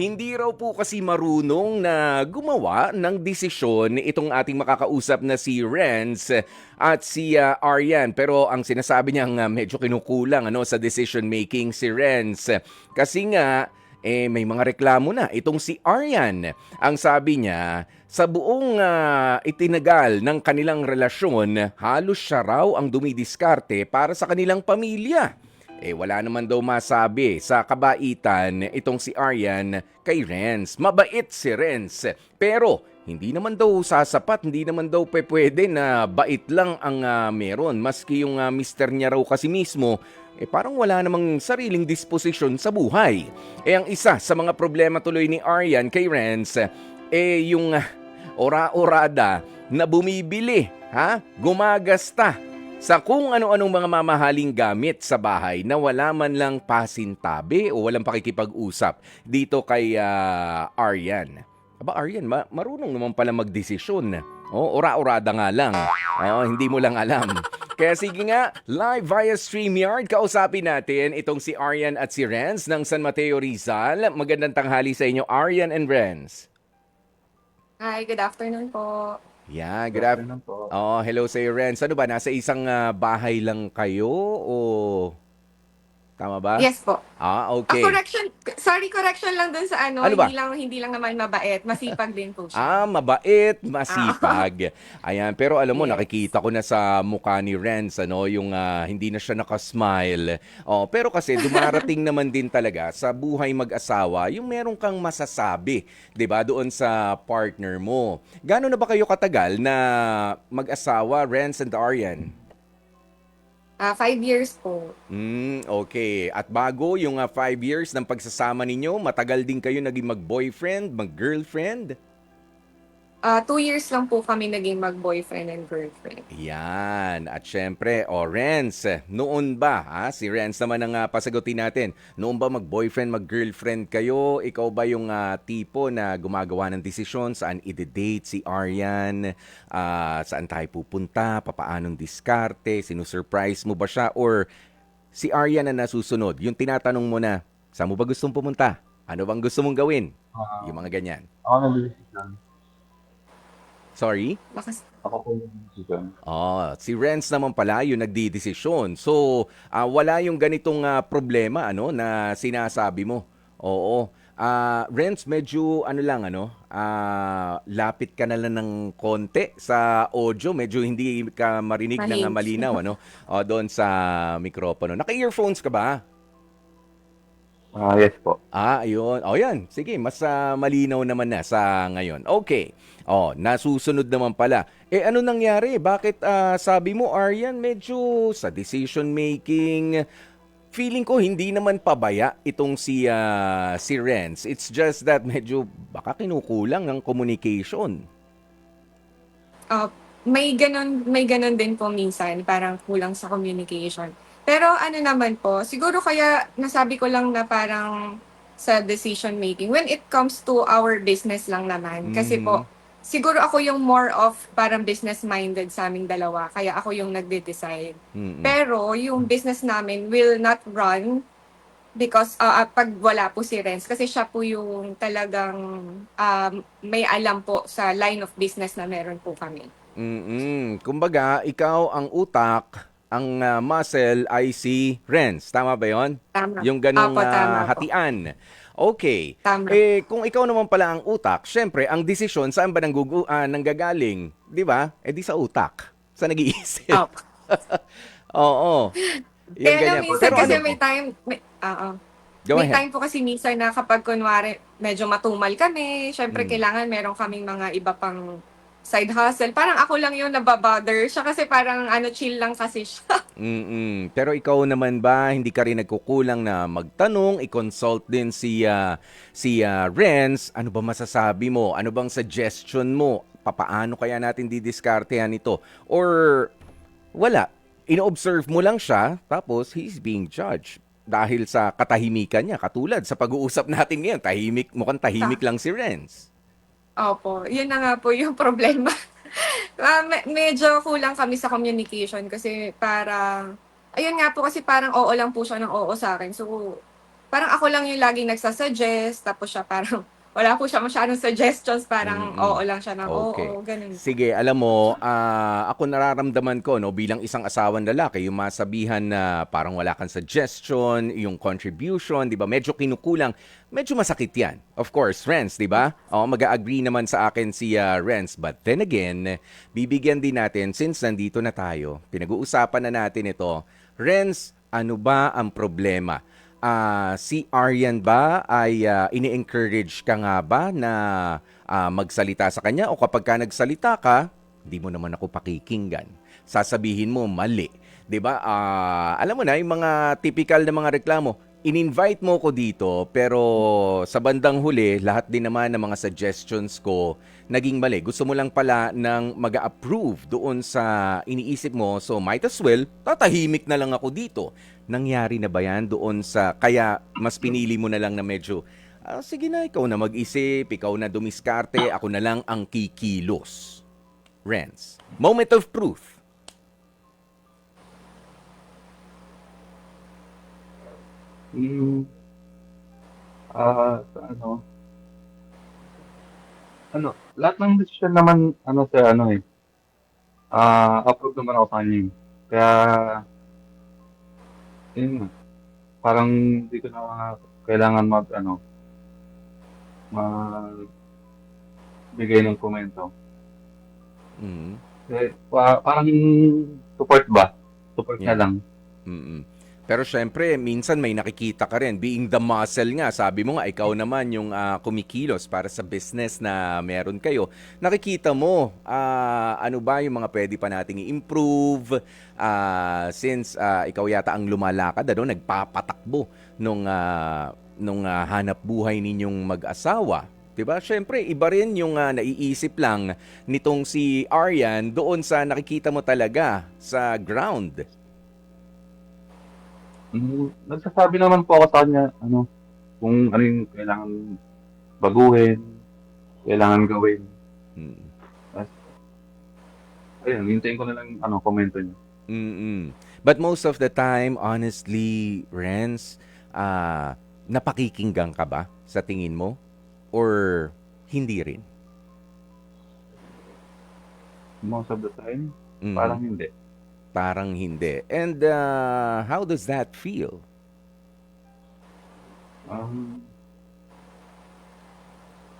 Hindi raw po kasi marunong na gumawa ng desisyon itong ating makakausap na si Renz at si Aryan. Pero ang sinasabi niya medyo kinukulang sa decision making si Renz. Kasi nga, may mga reklamo na itong si Aryan. Ang sabi niya, sa buong itinagal ng kanilang relasyon, halos siya raw ang dumidiskarte para sa kanilang pamilya. Wala naman daw masabi sa kabaitan itong si Aryan kay Renz. Mabait si Renz. Pero hindi naman daw sasapat, hindi naman daw pwede na bait lang ang meron. Maski yung mister niya raw kasi mismo, parang wala namang sariling disposisyon sa buhay. Ang isa sa mga problema tuloy ni Aryan kay Renz, yung ora-orada na bumibili, gumagasta sa kung ano-anong mga mamahaling gamit sa bahay na wala man lang pasintabi o walang pakikipag-usap dito kay Aryan. Aba Aryan, marunong naman pala magdesisyon. Ora-orada nga lang. Hindi mo lang alam. Kaya sige nga, live via StreamYard, kausapin natin itong si Aryan at si Renz ng San Mateo Rizal. Magandang tanghali sa inyo, Aryan and Renz. Hi, good afternoon po. Yeah, Good good afternoon. afternoon po. Hello sa iyo, Renz. Ano ba, nasa isang bahay lang kayo o tama ba? Yes po. Okay. Correction lang dun sa Ano ba? hindi lang naman mabait, masipag din po siya. Mabait, Ah, masipag. Ayan, pero alam mo, yes. nakikita ko na sa mukha ni Renz, yung hindi na siya nakasmile. Pero kasi dumarating naman din talaga sa buhay mag-asawa, yung meron kang masasabi, 'di ba, doon sa partner mo. Gaano na ba kayo katagal na mag-asawa, Renz and Aryan? 5 years po. Okay. At bago yung 5 years ng pagsasama ninyo, matagal din kayo naging mag-boyfriend, mag-girlfriend? 2 years lang po kami naging mag-boyfriend and girlfriend. Yan. At syempre, Renz, noon ba, si Renz naman ang pasagutin natin, noon ba mag-boyfriend, mag-girlfriend kayo? Ikaw ba yung tipo na gumagawa ng desisyon saan i-date si Aryan? Saan tayo pupunta? Papaanong diskarte? Sinusurprise mo ba siya? Or si Aryan na nasusunod? Yung tinatanong mo na, saan mo ba gustong pumunta? Ano bang gusto mong gawin? Ah, Yung mga ganyan. ako nag-decision. Sorry? Bakas, Ako po yung decision. Si Renz naman pala yung nagdidesisyon. So, wala yung ganitong problema na sinasabi mo. Oo. Renz, medyo lapit ka na lang ng konti sa audio. Medyo hindi ka marinig ng mahim. malinaw doon sa mikropono. Naka-earphones ka ba? Yes po. Ayun. Yan. Sige, mas malinaw naman na sa ngayon. Okay. Nasusunod naman pala. Ano nangyari? Bakit sabi mo, Aryan, medyo sa decision making, feeling ko hindi naman pabaya itong si Renz. It's just that medyo baka kinukulang ng communication. Uh, may ganon din po minsan, parang kulang sa communication. Pero ano naman po, siguro kaya nasabi ko lang na parang sa decision making, when it comes to our business lang naman, kasi Mhm. po, siguro ako yung more of parang business-minded sa aming dalawa, kaya ako yung nagde-decide. Mm. Pero yung business namin will not run because pag wala po si Renz, kasi siya po yung talagang may alam po sa line of business na meron po kami. Kumbaga, ikaw ang utak, ang muscle ay si Renz. Tama ba 'yon? Tama. Yung ganong Apo, tama po. hatian. Okay. Tama. Kung ikaw naman pala ang utak, syempre, ang desisyon saan ba nanggagaling? 'Di ba? Di sa utak. Sa nag-iisip. Opo. Oo. Yung Kaya lang ganyan. minsan Pero kasi ano, go may ahead. time po kasi minsan na kapag kunwari medyo matumal kami, syempre Mm. kailangan meron kaming mga iba pang side hustle. Parang ako lang yung nababother siya kasi parang chill lang kasi siya. Pero ikaw naman ba, hindi ka rin nagkukulang na magtanong, i-consult din si Renz, ano ba masasabi mo? Ano bang suggestion mo? Papaano kaya natin didiskartehan ito? Or wala, ino-observe mo lang siya, tapos he's being judged dahil sa katahimikan niya. Katulad sa pag-uusap natin ngayon, mukhang tahimik lang si Renz. Opo, yun na nga po yung problema. Medyo kulang kami sa communication kasi parang ayun nga po kasi parang oo lang po siya ng oo sa akin. So, parang ako lang yung laging nagsasuggest, tapos siya parang wala po siya masyadong suggestions, parang Mm. oo lang siya ng Okay. oo, gano'n po. Sige, alam mo, ako nararamdaman ko, no, bilang isang asawang lalaki, yung masabihan na parang wala kang suggestion, yung contribution, di ba, medyo kinukulang, medyo masakit yan. Of course, Renz, di ba? Oo, mag-agree naman sa akin si Renz. But then again, bibigyan din natin, since nandito na tayo, pinag-uusapan na natin ito, Renz, ano ba ang problema? Si Aryan ba ay ini-encourage ka nga ba na magsalita sa kanya, o kapag ka nagsalita ka, hindi mo naman ako pakikinggan. Sasabihin mo mali, 'di ba? Alam mo na yung mga typical na mga reklamo. In-invite mo ko dito pero sa bandang huli, lahat din naman ng mga suggestions ko naging mali. Gusto mo lang pala ng mag-approve doon sa iniisip mo, so might as well tatahimik na lang ako dito. Nangyari na ba yan doon sa, kaya mas pinili mo na lang na medyo, sige na, ikaw na mag-isip, ikaw na dumiskarte, ako na lang ang kikilos. Renz, moment of truth. Hmm, sa lahat ng desisyon naman, sa approve naman ako sa kanya eh. Kaya, yun nga, parang hindi ko na kailangan magbigay ng komento. Mm. Parang support ba? Support na Yeah. lang. Mm. Pero syempre, minsan may nakikita ka rin. Being the muscle nga, sabi mo nga, ikaw naman yung kumikilos para sa business na meron kayo. Nakikita mo, ano ba yung mga pwede pa nating i-improve? Since ikaw yata ang lumalakad, nagpapatakbo nung hanap buhay ninyong mag-asawa. 'Di ba? Syempre, iba rin yung naiisip lang nitong si Aryan doon sa nakikita mo talaga sa ground. Nagsasabi naman po ako sa kanya, kung ano yung kailangan baguhin, kailangan gawin. Mm. Tapos, ayun, hintayin ko na lang, komento niya. Mm. But most of the time, honestly, Renz, napakikinggan ka ba sa tingin mo? Or hindi rin? Most of the time, Mhm. parang hindi. Parang hindi. And how does that feel? Um,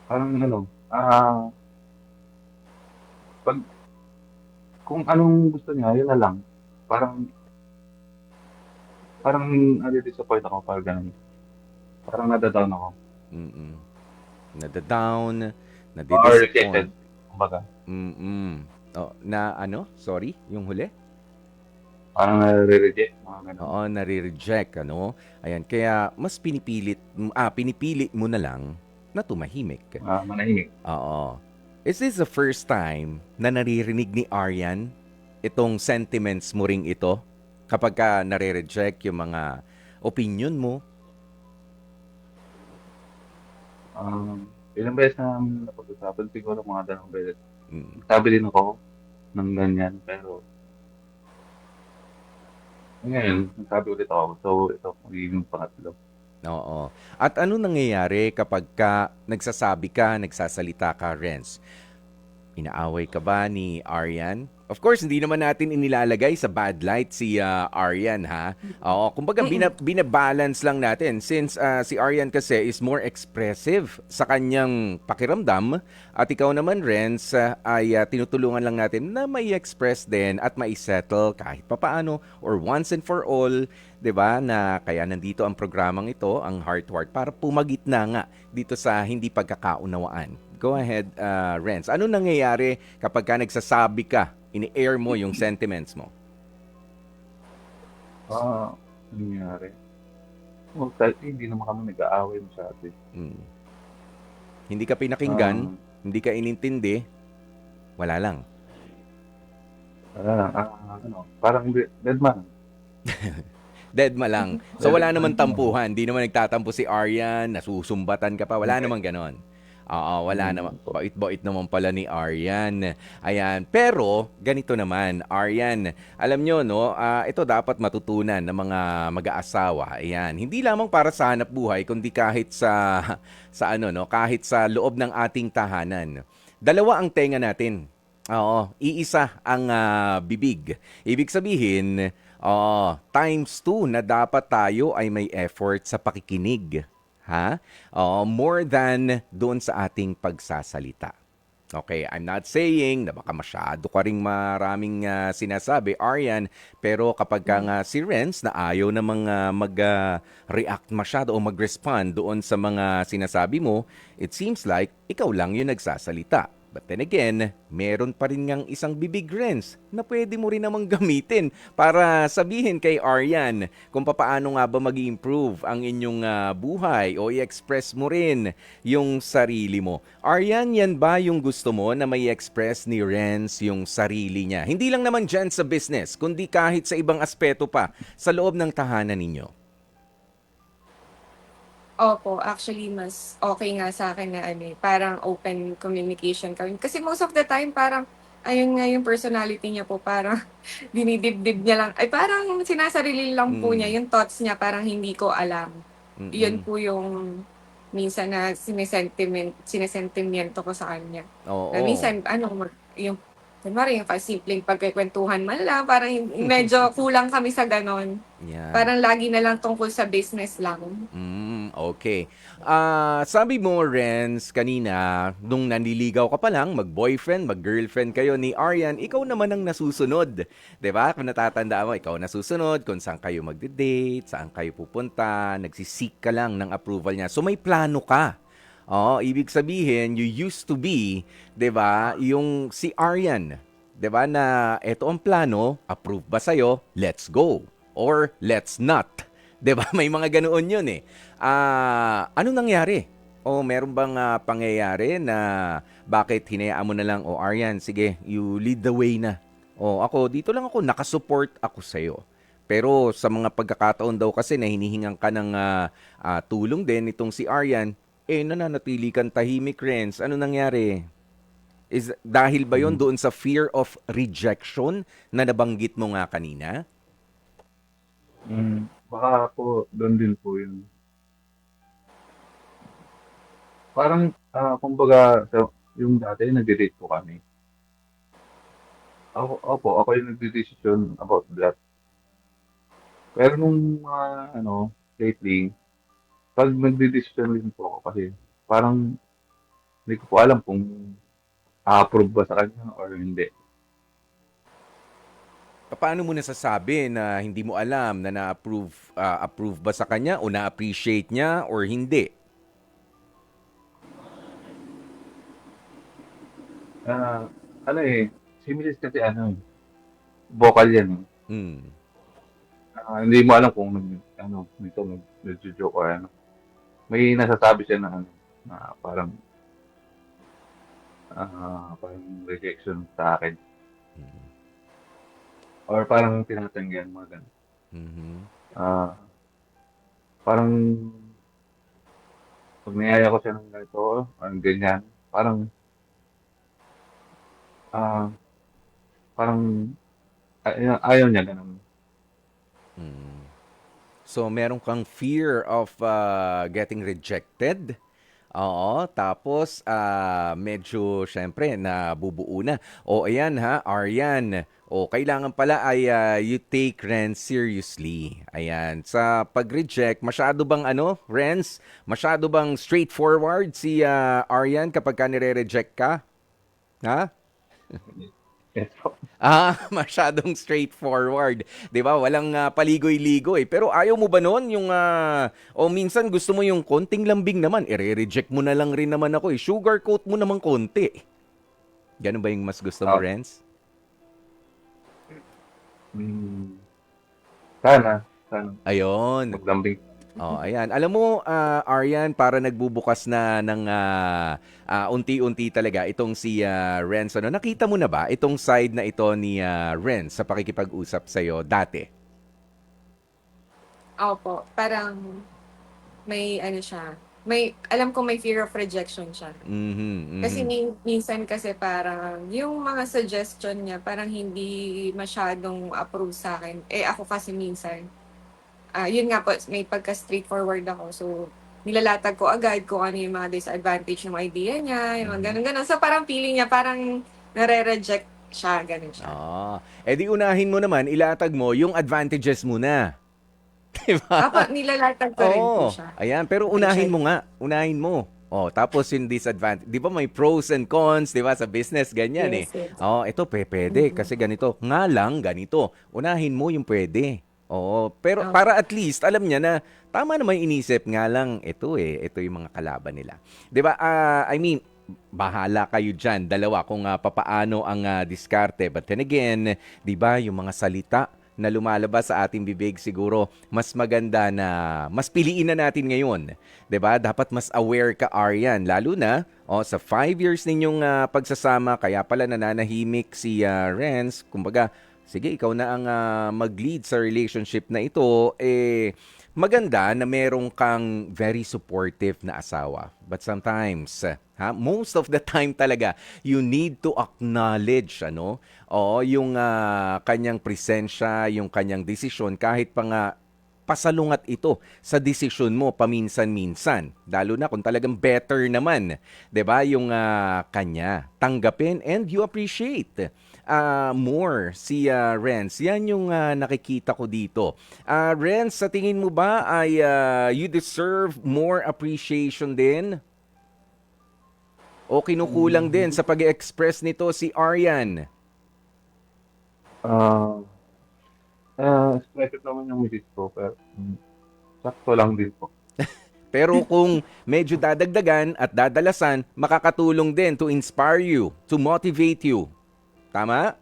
parang pag, kung anong gusto niya, yun na lang. Parang nadi-disappoint ako pag ganun. Parang nadadown ako. Mm. Nada-down, Or rejected, nadi-disappoint. kumbaga. Mm. Oh, na ano? Sorry, yung huli? Parang nare-reject, mga ganun. Oo, nare-reject, ano? Ayan, kaya mas pinipilit mo na lang na tumahimik. Manahimik. Oo. Is this the first time na naririnig ni Aryan itong sentiments mo ring ito? Kapag ka nare-reject yung mga opinion mo? Ilang beses na namin napag-usapan, siguro mga dalawang beses. Mm. Sabi din ako ng ganyan, pero ngayon, nagsabi ulit ako. So, ito, magiging pangatlo. Oo. At ano nangyayari kapag ka nagsasabi ka, nagsasalita ka, Renz? Inaaway ka ba ni Aryan? Of course, hindi naman natin inilalagay sa bad light si Aryan, ha? Oo, kumbaga binabalance lang natin since si Aryan kasi is more expressive sa kanyang pakiramdam at ikaw naman, Renz, ay tinutulungan lang natin na may express din at may settle kahit papaano or once and for all, 'di ba? Na kaya nandito ang programang ito, ang Heart to Heart, para pumagitna nga dito sa hindi pagkakaunawaan. Go ahead, Renz. Ano nangyayari kapag ka nagsasabi ka, ini-air mo yung sentiments mo? Ano nangyari? Well, kahit hindi naman kami nag-aaway masyado. Mm. Hindi ka pinakinggan, hindi ka inintindi, wala lang. Parang dead man. Deadma lang. So wala naman tampuhan, hindi naman nagtatampo si Aryan, nasusumbatan ka pa, wala naman ganon. Oo, wala naman. Po. Bait-bait naman pala ni Aryan. Ayan. Pero, ganito naman, Aryan, alam nyo, no, ito dapat matutunan ng mga mag-aasawa. Ayan. Hindi lamang para sa hanap buhay, kundi kahit sa, sa ano, no, kahit sa loob ng ating tahanan. Dalawa ang tenga natin. Oo, iisa ang bibig. Ibig sabihin, times two na dapat tayo ay may effort sa pakikinig. Ha? More than doon sa ating pagsasalita. Okay, I'm not saying na baka masyado ka ring maraming sinasabi, Aryan, pero kapag ka nga si Renz na ayaw namang mag-react masyado o mag-respond doon sa mga sinasabi mo, it seems like ikaw lang yung nagsasalita. But then again, meron pa rin ngang isang bibig, Renz, na pwede mo rin namang gamitin para sabihin kay Aryan kung paano nga ba mag-improve ang inyong buhay o i-express mo rin yung sarili mo. Aryan, yan ba yung gusto mo na may express ni Renz yung sarili niya? Hindi lang naman dyan sa business, kundi kahit sa ibang aspeto pa sa loob ng tahanan ninyo. Opo, actually mas okay nga sa akin na ano, parang open communication kami. Kasi most of the time parang ayun nga yung personality niya po parang dinidibdib niya lang ay parang sinasarili lang po niya Mm, yung thoughts niya parang hindi ko alam. Yun mm, po yung minsan na sinesentimiento ko sa kanya. Na oo. minsan ano yung kunwari yung simpleng pagkukuwentuhan man lang parang medyo kulang kami sa gano'n. Yan. Parang lagi na lang tungkol sa business lang. Okay. Sabi mo, Renz, kanina, nung nanliligaw ka pa lang, mag-boyfriend, mag-girlfriend kayo ni Aryan, ikaw naman ang nasusunod. 'Di ba? Kung natatandaan mo, ikaw nasusunod kung saan kayo magde-date, saan kayo pupunta, nagsisik ka lang ng approval niya. So may plano ka. Oo, ibig sabihin, you used to be, 'di ba, yung si Aryan, 'di ba, na eto ang plano, approve ba sa'yo? Let's go. Or let's not. 'Di ba? May mga ganoon 'yun eh. Anong nangyari? O meron bang pangyayari na bakit hinayaan mo na lang, o Aryan, sige, you lead the way na. O ako, dito lang ako, nakasupport ako sa'yo. Pero sa mga pagkakataon daw kasi na hinihingan ka ng tulong din itong si Aryan, nananatili kang tahimik, Renz. Ano nangyari? Is dahil ba yon Mm. doon sa fear of rejection na nabanggit mo nga kanina? Baka po doon din po yun. Parang, kumbaga, yung dati nagde-date po kami. Ako yung nagdedesisyon about that. Pero nung lately, pag nagdedesisyon din po ako kasi parang hindi ko po alam kung a-approve ba sa kanya or hindi. Paano mo nasasabi na hindi mo alam na approve ba sa kanya o na-appreciate niya or hindi? Ah, si Mrs. kasi vocal yan eh. Hmm. Hindi mo alam kung nagjo-joke or ano. May nasasabi siya na na parang parang rejection sa akin or parang tinatanggihan mga ganun. Mhm. Ah, parang pag niyaya ko siya ng ganito, parang ganyan, parang ah, parang ayaw niya ganun. Hmm. So, meron kang fear of getting rejected. Oo, tapos medyo syempre nabubuo na. O ayan ha, Aryan. O kailangan pala ay you take Renz seriously. Ayan, sa pag-reject, masyado bang Renz? Masyado bang straightforward si Aryan kapag ka nire-reject ka? Ha? Yes po. Masyadong straightforward. 'Di ba? Walang paligoy-ligoy. Pero ayaw mo ba noon yung o minsan gusto mo yung konting lambing naman, reject mo na lang rin naman ako eh. Sugarcoat mo naman konti. Ganun ba yung mas gusto mo, Ah, Renz? mm, sana Ayun. maglambing. Oh, ayan. Alam mo, Aryan, para nagbubukas na ng unti-unti talaga itong si Renz. Nakita mo na ba itong side na ito ni Renz sa pakikipag-usap sa'yo dati? Opo, parang may ano siya, alam ko may fear of rejection siya. Mhm, Kasi mhm. minsan kasi parang yung mga suggestion niya parang hindi masyadong approve sa akin. Eh, ako kasi minsan, yun nga po, may pagka-straightforward ako. So, nilalatag ko agad kung ano yung mga disadvantage ng idea niya, yung mga Mhm. gano'n-gano'n. So, parang feeling niya parang nare-reject siya, gano'n siya. Eh di unahin mo naman, ilatag mo yung advantages muna. 'Di ba? Apo, nilalatag ko rin po Oo, siya, ayan. Pero unahin eventually. mo nga, unahin mo. Oh, tapos yung disadvantage. 'Di ba may pros and cons, 'di ba, sa business ganyan eh. Yes, yes. Oh, ito pwede Mm. kasi ganito. Nga lang ganito. Unahin mo yung pwede. Oo, pero Opo. para at least alam niya na tama naman yung inisip, nga lang ito yung mga kalaban nila. 'Di ba? I mean, bahala kayo diyan, dalawa kung papaano ang diskarte. But then again, 'di ba, yung mga salita na lumalabas sa ating bibig siguro mas maganda na mas piliin na natin ngayon. 'Di ba? Dapat mas aware ka, Aryan, lalo na sa 5 years ninyong pagsasama, kaya pala nananahimik si Renz. Kumbaga, sige, ikaw na ang mag-lead sa relationship na ito. Maganda na merong kang very supportive na asawa. But sometimes, most of the time talaga, you need to acknowledge, yung kanyang presensya, yung kanyang desisyon, kahit pa nga pasalungat ito sa desisyon mo paminsan-minsan. Lalo na kung talagang better naman, 'di ba, yung kanya. Tanggapin and you appreciate more si Renz. Yan yung nakikita ko dito. Renz, sa tingin mo ba ay you deserve more appreciation din? O kinukulang din Hmm, sa pag-express nito si Aryan? ah, expressive naman yung misis ko, pero sakto lang din po. Pero kung medyo dadagdagan at dadalasan, makakatulong din to inspire you, to motivate you. Tama?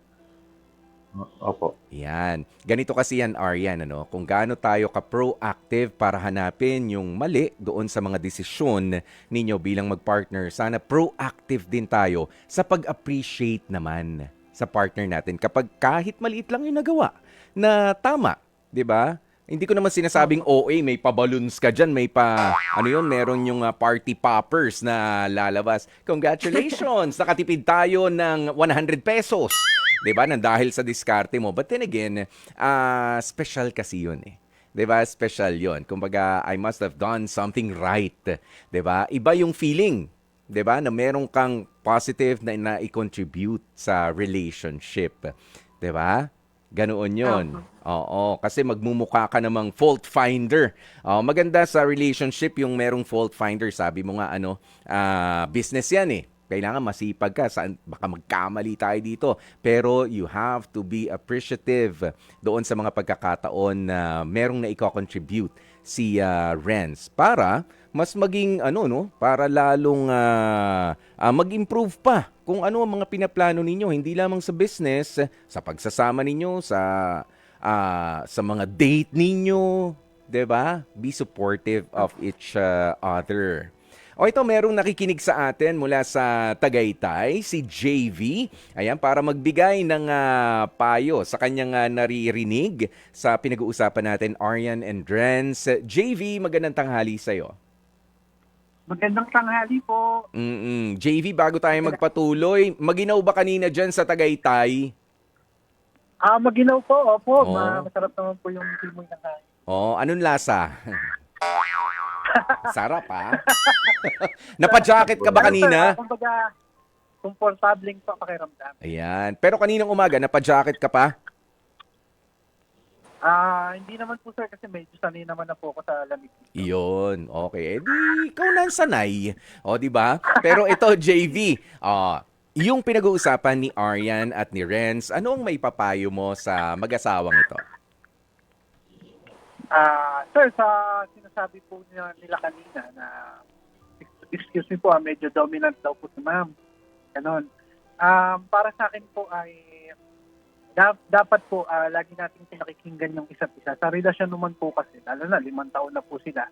Opo. Yan. Ganito kasi yan, Aryan, kung gaano tayo ka-proactive para hanapin yung mali doon sa mga desisyon ninyo bilang mag-partner. Sana proactive din tayo sa pag-appreciate naman sa partner natin kapag kahit maliit lang yung nagawa na tama, 'di ba? Hindi ko naman sinasabing Opo. OA, may pa-balloons ka dyan, may pa, meron yung party poppers na lalabas. Congratulations! Nakatipid tayo ng 100 pesos. 'Di ba? Nang dahil sa diskarte mo. But then again, special kasi 'yun eh. 'Di ba? Special 'yun. Kumbaga, I must have done something right. 'Di ba? Iba yung feeling, 'di ba? Na meron kang positive na i-contribute sa relationship. 'Di ba? Ganoon 'yon. Opo. Oo, kasi magmumukha ka namang fault finder. Maganda sa relationship yung merong fault finder. Sabi mo nga business 'yan eh. Kailangan masipag ka. Baka magkamali tayo dito. Pero you have to be appreciative doon sa mga pagkakataon na merong na i-contribute si Renz para mas maging para lalong mag-improve pa kung ano ang mga pinaplano ninyo, hindi lamang sa business, sa pagsasama ninyo, sa mga date ninyo, 'di ba? Be supportive of each other. O ito, merong nakikinig sa atin mula sa Tagaytay, si JV. Ayan, para magbigay ng payo sa kanyang naririnig sa pinag-uusapan natin, Aryan and Renz. JV, magandang tanghali sa'yo. Magandang tanghali po. JV, bago tayo magpatuloy, maginaw ba kanina dyan sa Tagaytay? Maginaw po. Opo, Oh, masarap naman po yung simoy ng kain. anong lasa? Sarap Napa-jacket ka ba Pero sir, kanina? kumbaga, komportabling pa pakiramdam. Ayan. Pero kaninang umaga, napa-jacket ka pa? Hindi naman po sir kasi medyo sanay naman na po ako sa lamig dito. Iyon. Okay. Di, ikaw na ang sanay. O, di ba? Pero ito, JV, yung pinag-uusapan ni Aryan at ni Renz, ano ang may papayo mo sa mag-asawang ito? Sir, sa sinasabi po nila kanina na, excuse me po, medyo dominant daw po si ma'am. Ganon. Para sa akin po ay dapat po lagi nating pinakikinggan yung isa't isa. Sa relasyon naman po kasi, lalo na 5 taon na po sila,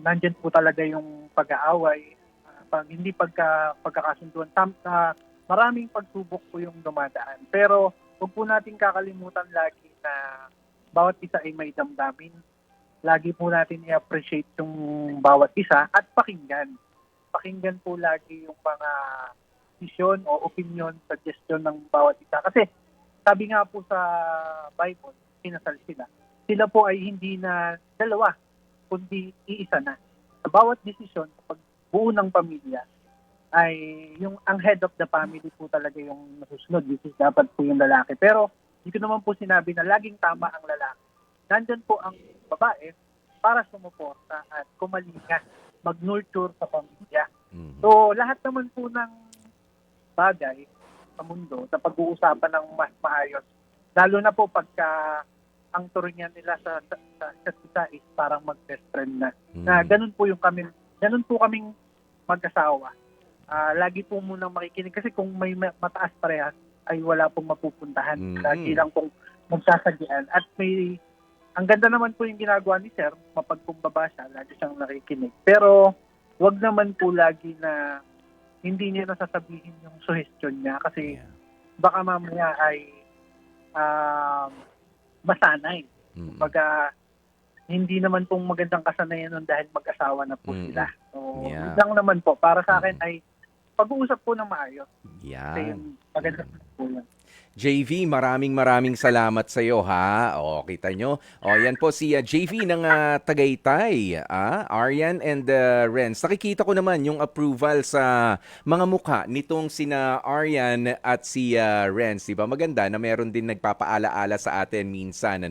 nandyan po talaga yung pag-aaway, pag hindi pagkakasunduan. Maraming pagsubok po yung dumadaan. Pero huwag po nating kakalimutan lagi na bawat isa ay may damdamin. lagi po natin i-appreciate yung bawat isa at pakinggan. Pakinggan po lagi yung mga desisyon o opinion, suggestion ng bawat isa. Kasi sabi nga po sa Bible, kinasal sila. Sila po ay hindi na dalawa, kundi iisa na. Sa bawat desisyon, kapag buo ng pamilya, ay yung ang head of the family po talaga yung nasusunod. This is dapat po yung lalaki. Pero hindi ko naman po sinabi na laging tama ang lalaki. Nandyan po ang babae para sumuporta at kumalinga, mag-nurture sa pamilya. Mhm. So, lahat naman po ng bagay sa mundo na pag-uusapan ng mas maayos, lalo na po pagka ang turingan nila sa isa is parang mag-best friend na. Na ganun po kaming mag-asawa. Lagi po munang makikinig kasi kung may mataas parehas ay wala pong mapupuntahan. Lagi lang pong magsasagian. At ang ganda naman po yung ginagawa ni Sir, mapagkumbaba siya, lagi siyang nakikinig. Pero wag naman po lagi na hindi niya nasasabihin yung suggestion niya kasi Yeah. baka mamaya ay masanay. Mhm. Pagka hindi naman pong magandang kasanayan nun dahil mag-asawa na po Mm. sila. So, Yeah. yun lang naman po. Para sa akin ay pag-uusap po ng maayos. Kasi Yan. yung maganda po yun. JV, maraming salamat sa iyo ha. O, kita nyo. O, yan po si JV ng Tagaytay. Aryan and Renz. Nakikita ko naman yung approval sa mga mukha nitong sina Aryan at si Renz. Diba? Maganda na meron din nagpapaalaala sa atin minsan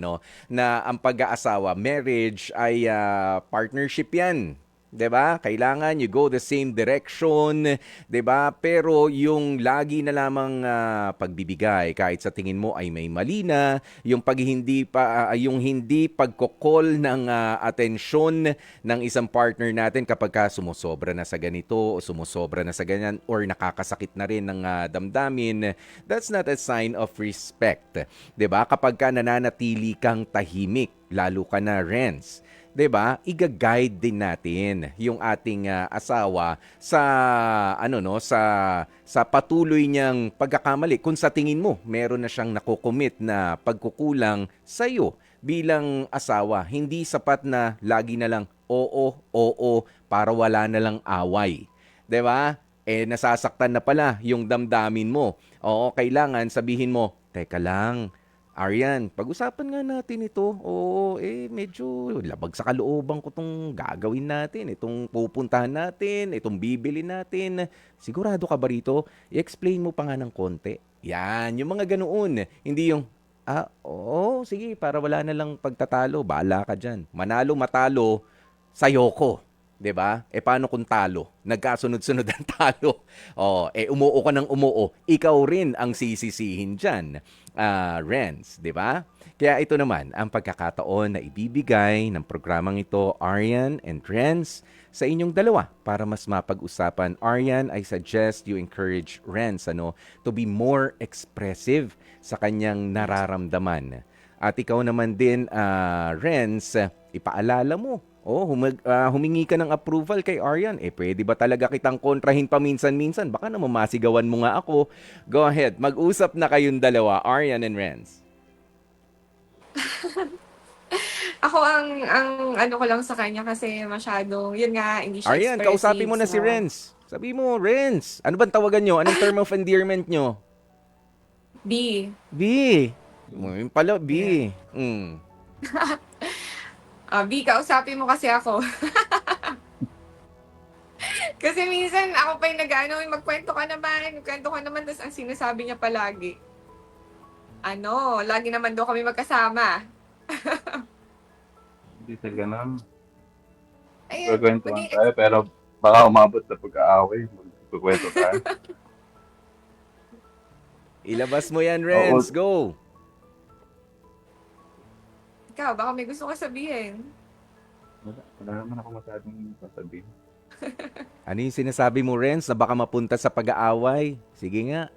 na ang pag-aasawa, marriage ay partnership yan. 'Di ba? Kailangan you go the same direction, 'di ba? Pero yung lagi na lamang pagbibigay kahit sa tingin mo ay may mali na, yung yung hindi pagko-call ng atensyon ng isang partner natin kapag sumusobra na sa ganito o sumusobra na sa ganyan or nakakasakit na rin ng damdamin, that's not a sign of respect. 'Di ba? Kapag nananatili kang tahimik, lalo ka na Renz, 'di ba? Iga-guide din natin yung ating asawa sa sa patuloy niyang pagkakamali. Kung sa tingin mo meron na siyang nakocommit na pagkukulang sa iyo bilang asawa, hindi sapat na lagi na lang oo para wala na lang away. 'Di ba? Nasasaktan na pala yung damdamin mo. Oo, kailangan sabihin mo, teka lang, Aryan, pag-usapan nga natin ito. Oo, medyo labag sa kalooban ko itong gagawin natin, itong pupuntahan natin, itong bibili natin. Sigurado ka ba rito? I-explain mo pa nga ng konti. Yan, yung mga ganoon. Hindi yung, oo, sige, para wala na lang pagtatalo. Bahala ka dyan. Manalo, matalo, sayo ko. 'Di ba? Paano kung talo? Nagkasunod-sunod ang talo. Umuo ka ng umuo. Ikaw rin ang sisisihin diyan. Renz, 'di ba? Kaya ito naman ang pagkakataon na ibibigay ng programang ito, Aryan and Renz, sa inyong dalawa para mas mapag-usapan. Aryan, I suggest you encourage Renz to be more expressive sa kanyang nararamdaman. At ikaw naman din, Renz, ipaalala mo. Humingi ka ng approval kay Aryan. Pwede ba talaga kitang kontrahin paminsan-minsan? Baka naman masigawan mo nga ako. Go ahead, mag-usap na kayong dalawa, Aryan and Renz. Ako ang ano ko lang sa kanya kasi masyadong, yun nga, hindi siya Aryan, expressive. kausapin mo na si Renz. Sabi mo, Renz, ano bang tawagan nyo? Anong term of endearment nyo? B. B. Yung pala, B. B, kausapin mo kasi ako. Kasi minsan ako pa yung magkwento ka naman, tapos ang sinasabi niya palagi, lagi naman daw kami magkasama. Hindi sa ganun. Ayun, Pagkwentuhan tayo, pero baka umabot sa pag-aaway. Pagkwento tayo. Ilabas mo yan, Renz. Go. Ikaw, baka may gusto ka sabihin. Wala naman ako masyadong sasabihin. Ano yung sinasabi mo, Renz, na baka mapunta sa pag-aaway? Sige nga.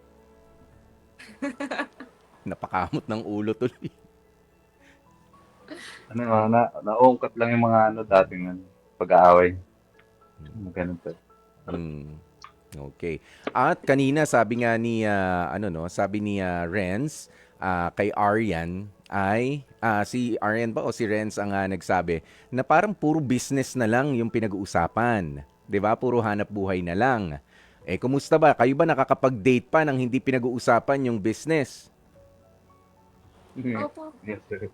Napakamot ng ulo tuloy. Naungkat lang yung mga dating pag-aaway. Ganun pa. Okay. At kanina sabi nga ni sabi ni Renz kay Aryan, ay si Arian ba o si Renz ang nagsabi na parang puro business na lang yung pinag-uusapan. 'Di ba? Puro hanap buhay na lang. Eh, kumusta ba? Kayo ba nakakapag-date pa nang hindi pinag-uusapan yung business? Opo. Yes, sir.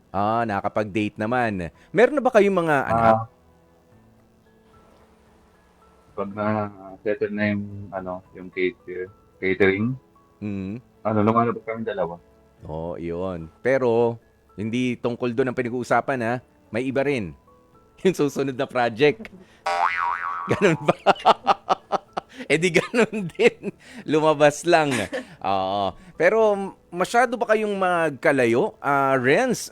Nakakapag-date naman. Meron na ba kayong mga anak? Ah, pag na-settle na yung, yung catering, Mm. lumalabas kami dalawa. Oo, iyon. Pero, hindi tungkol doon ang pinag-uusapan ha. May iba rin. Yung susunod na project. Ganun ba? Eh di ganun din. Lumabas lang. Oo. Pero masyado ba kayong magkalayo? Renz,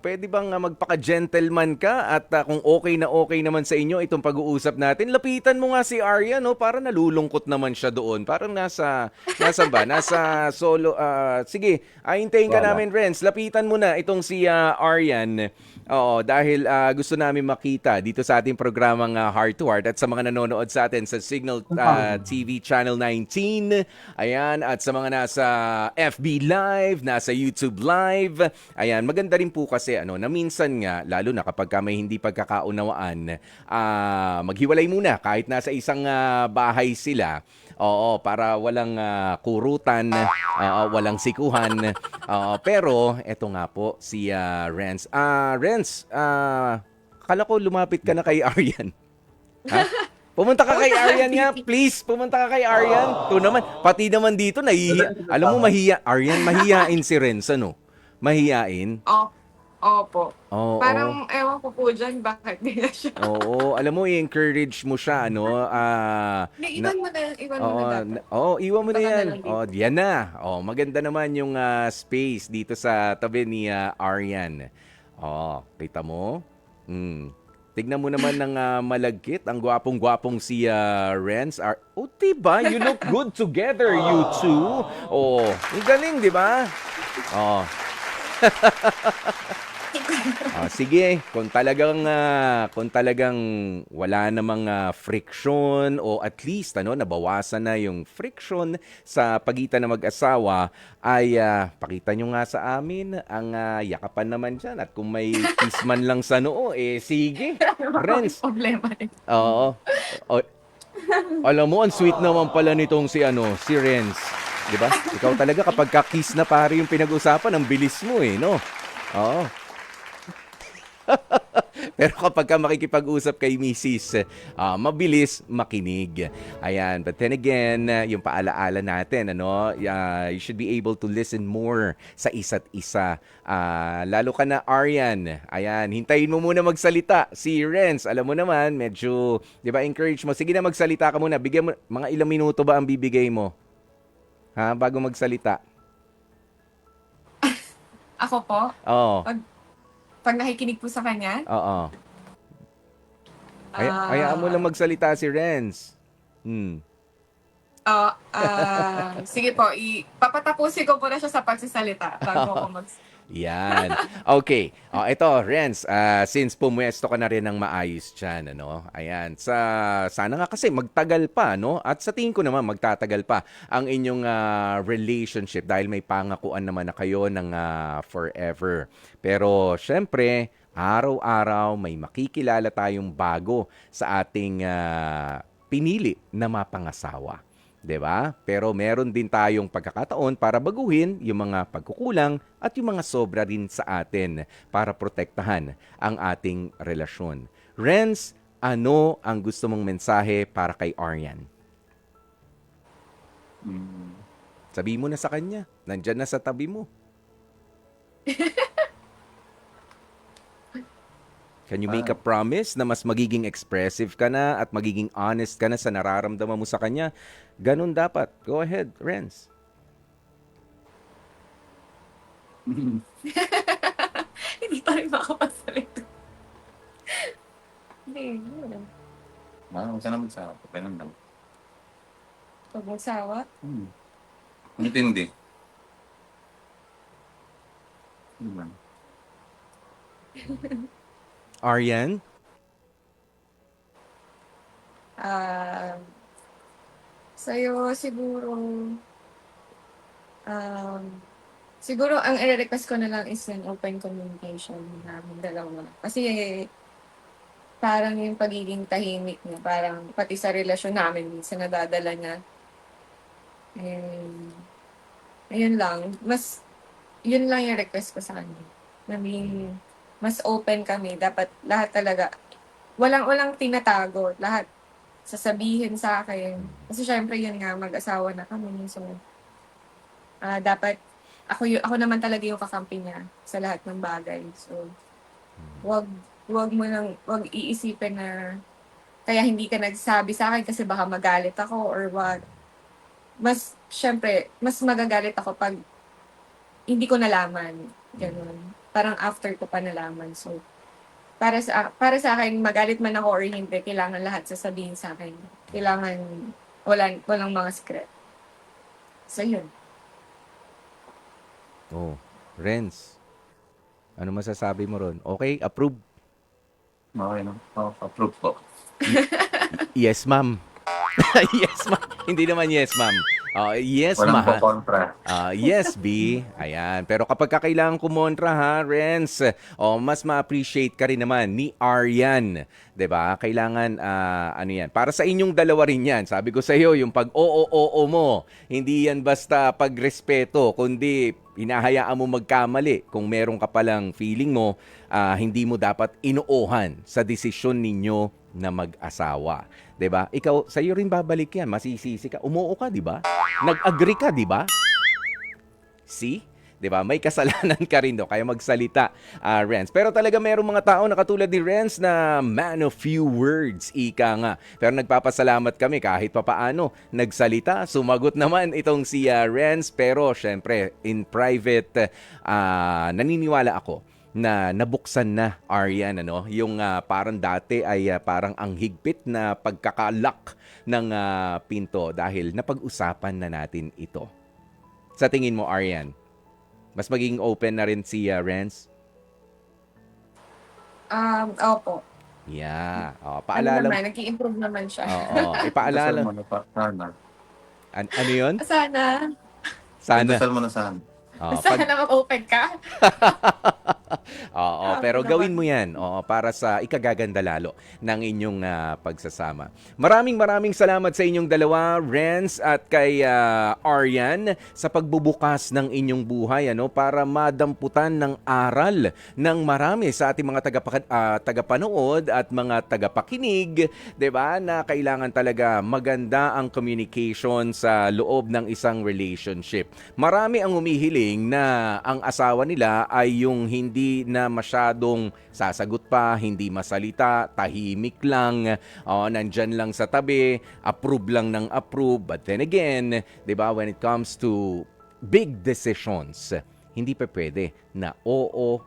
pwede bang magpaka-gentleman ka at kung okay naman sa inyo itong pag-uusap natin, lapitan mo nga si Arya, no? Para nalulungkot naman siya doon. Parang nasa ba? Nasa solo. Sige, hintayin ka Wala. namin, Renz. Lapitan mo na itong si Aryan. Oo, dahil gusto namin makita dito sa ating programang Heart to Heart at sa mga nanonood sa atin sa Signal TV Channel 19. Ayan, at sa mga nasa FB Live, nasa YouTube Live. Ayan, maganda rin po kasi na minsan nga, lalo na kapag may hindi pagkakaunawaan, maghiwalay muna kahit nasa isang bahay sila. Oo, para walang kurutan, walang sikuhan. Pero eto nga po si Renz. Renz, akala ko lumapit ka na kay Aryan. Ha? Pumunta ka kay Aryan nga, please. Pumunta ka kay Aryan. To naman, pati naman dito nahihiya. Alam mo Aryan, mahihiyain si Renz, ano? Mahihiyain. Opo. Oo. Parang ewan ko po dyan bakit nila siya. Oo, alam mo i-encourage mo siya Hindi, na, iwan mo na dapat. iwan mo na Baka na yan. lang dito. Diyan na. Maganda naman yung space dito sa tabi ni Aryan. Kita mo? Tignan mo naman ng malagkit. Ang gwapong-gwapong si Renz. Diba? You look good together, you two. Ang galing, di ba? Sige, kung talagang wala namang friction o at least nabawasan na yung friction sa pagitan ng mag-asawa ay pakita nyo nga sa amin ang yakapan naman dyan at kung may kiss man lang sa noo, sige. Renz. Problema rin. Oo. Alam mo, ang sweet naman pala nitong si Renz. 'Di ba? Ikaw talaga kapag ka-kiss na pare yung pinag-usapan, ang bilis mo no? Oo. Pero kapag ka makikipag-usap kay Mrs., mabilis makinig. Ayan. But then again, yung paalaala natin, you should be able to listen more sa isa't isa. Lalo ka na, Aryan. Ayan. Hintayin mo muna magsalita. Si Renz, alam mo naman, medyo, di ba, encourage mo. Sige na, magsalita ka muna. Bigyan mo, mga ilang minuto ba ang bibigay mo? Bago magsalita. Ako po, Oo. pag nakikinig po sa kanya, Oo. Hayaan mo lang magsalita si Renz. sige po, papatapusin ko po na siya sa pagsasalita bago ako Yan. Okay. Ito, Renz, since pumuesto ka na rin ng maayos dyan, ayan, sana nga kasi magtagal pa, at sa tingin ko naman magtatagal pa ang inyong relationship dahil may pangakuan naman na kayo ng forever. Pero, syempre, araw-araw may makikilala tayong bago sa ating pinili na mapangasawa. 'Di ba? Pero meron din tayong pagkakataon para baguhin yung mga pagkukulang at yung mga sobra rin sa atin para protektahan ang ating relasyon. Renz, ano ang gusto mong mensahe para kay Aryan? Sabihin mo na sa kanya. Nandyan na sa tabi mo. Can you make a promise na mas magiging expressive ka na at magiging honest ka na sa nararamdaman mo sa kanya? Ganun dapat. Go ahead, Renz. Hindi pa rin makapasalita. Hindi, yun. Huwag ka na magsawa. Ganun lang. Pag magsawa, Intindi. Diba? Aryan? sa'yo siguro, Siguro ang i-request ko na lang is an open communication namin dalawa. Kasi parang yung pagiging tahimik niya, parang pati sa relasyon namin minsan nadadala niya. And, ayun lang. Yun lang yung request ko sa kanya. Naging mas open kami. Dapat lahat talaga, walang tinatago. Lahat sasabihin sa akin. Kasi syempre yun nga, mag-asawa na kami. So, dapat ako naman talaga yung kakampi niya sa lahat ng bagay. So, wag iisipin na kaya hindi ka nagsabi sa akin kasi baka magalit ako or what. Syempre, mas magagalit ako pag hindi ko nalaman. Ganun. Parang after ko pa nalaman. So, para sa akin, magalit man ako or hindi, kailangan lahat sasabihin sa akin. Kailangan walang mga script. So, yun. Oh, Renz, ano masasabi mo ron? Okay, approve? Okay, no? Approve po. Yes, ma'am. Yes, ma'am. Hindi naman yes, ma'am. Yes, Walang po ma'am. kontra. Yes, B. Ayan. Pero kapag kailangan kumontra, ha, Renz, mas ma-appreciate ka rin naman ni Aryan. 'Di ba? Kailangan, ano yan, para sa inyong dalawa rin yan. Sabi ko sa iyo, yung pag-oo mo, hindi yan basta pagrespeto, kundi hinahayaan mo magkamali. Kung meron ka palang feeling mo, hindi mo dapat inuuhan sa desisyon ninyo na mag-asawa. 'Di ba? Ikaw, sa iyo rin babalik yan. Masisisi ka. Umuo ka, 'di ba? Nag-agree ka, 'di ba? See? 'Di ba? May kasalanan ka rin do, kaya magsalita, Renz. Pero talaga merong mga tao na katulad ni Renz na man of few words, ika nga. Pero nagpapasalamat kami kahit papaano nagsalita. Sumagot naman itong si Renz. Pero syempre, in private, naniniwala ako na nabuksan na, Aryan, ano? Yung parang dati ay parang ang higpit na pagkakalak ng pinto dahil napag-usapan na natin ito. Sa tingin mo, Aryan, mas magiging open na rin si Renz? Opo. Yeah. Ano Paalala. naman, nag-i-improve naman siya. Oo. Dasal Ipaalala. mo na pa, sana. Ano yun? Sana. Sana. Dasal mo na sana. Sana mag-open ka. Oo, pero gawin mo yan para sa ikagaganda lalo ng inyong pagsasama. Maraming salamat sa inyong dalawa, Renz at kay Aryan, sa pagbubukas ng inyong buhay para madamputan ng aral ng marami sa ating mga tagapanood at mga tagapakinig, 'di ba? Na kailangan talaga maganda ang communication sa loob ng isang relationship. Marami ang humihiling na ang asawa nila ay yung hindi na masyadong sasagot pa, hindi masalita, tahimik lang, nandyan lang sa tabi, approve lang ng approve. But then again, 'di ba, when it comes to big decisions, hindi pa pwede na oo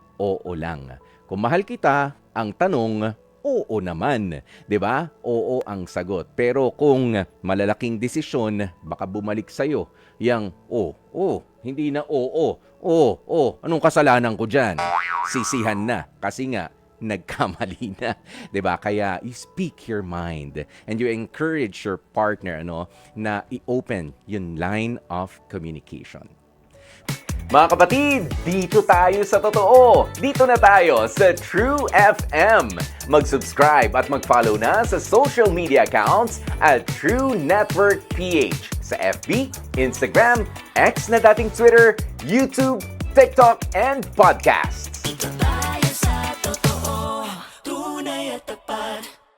lang. Kung mahal kita, ang tanong, oo naman, 'di ba? Oo ang sagot. Pero kung malalaking desisyon, baka bumalik sa iyo yang hindi na oo. Anong kasalanan ko diyan? Sisihan na kasi nga nagkamali na, 'di ba? Kaya you speak your mind and you encourage your partner na i-open yung line of communication. Mga kapatid, dito tayo sa totoo. Dito na tayo sa True FM. Mag-subscribe at mag-follow na sa social media accounts at True Network PH sa FB, Instagram, X na dating Twitter, YouTube, TikTok, and podcasts.